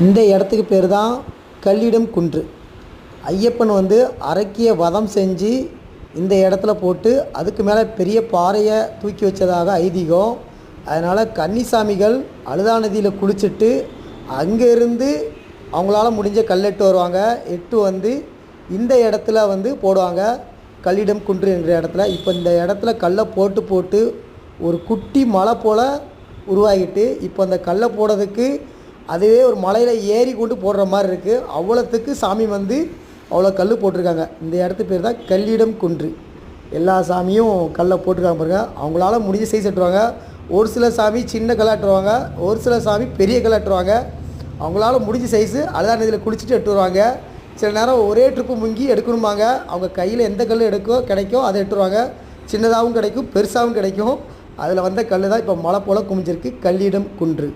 இந்த இடத்துக்கு பேர் தான் கல்லிடம் குன்று. ஐயப்பன் வந்து அரக்கிய வதம் செஞ்சு இந்த இடத்துல போட்டு அதுக்கு மேலே பெரிய பாறையை தூக்கி வச்சதாக ஐதீகம். அதனால் கன்னிசாமிகள் அழுதா நதியில் குளிச்சுட்டு அங்கேருந்து அவங்களால முடிஞ்ச கல் எட்டு வருவாங்க. எட்டு வந்து இந்த இடத்துல வந்து போடுவாங்க, கல்லிடம் குன்று என்ற இடத்துல. இப்போ இந்த இடத்துல கல்லை போட்டு போட்டு ஒரு குட்டி மலை போல் உருவாகிட்டு, இப்போ அந்த கல்லை போடுறதுக்கு அதுவே ஒரு மலையில் ஏறி கொண்டு போடுற மாதிரி இருக்குது. அவ்வளோத்துக்கு சாமி வந்து அவ்வளோ கல் போட்டிருக்காங்க. இந்த இடத்து பேர் தான் கல்லிடம் குன்று. எல்லா சாமியும் கல்லை போட்டிருக்காங்க பாருங்க. அவங்களால முடிஞ்ச சைஸ் எட்டுருவாங்க. ஒரு சில சாமி சின்ன கல்லாட்டுருவாங்க, ஒரு சில சாமி பெரிய கல்லாட்டுருவாங்க. அவங்களால முடிஞ்ச சைஸு அழுதா நதியில் குளிச்சுட்டு எட்டு வருவாங்க. சில நேரம் ஒரே ட்ரிப்பு முங்கி எடுக்கணுமாங்க. அவங்க கையில் எந்த கல் கிடைக்கும் அதை எட்டுருவாங்க. சின்னதாகவும் கிடைக்கும், பெருசாகவும் கிடைக்கும். அதில் வந்த கல் தான் இப்போ மலை போல் குமிஞ்சிருக்கு, கல்லிடம் குன்று.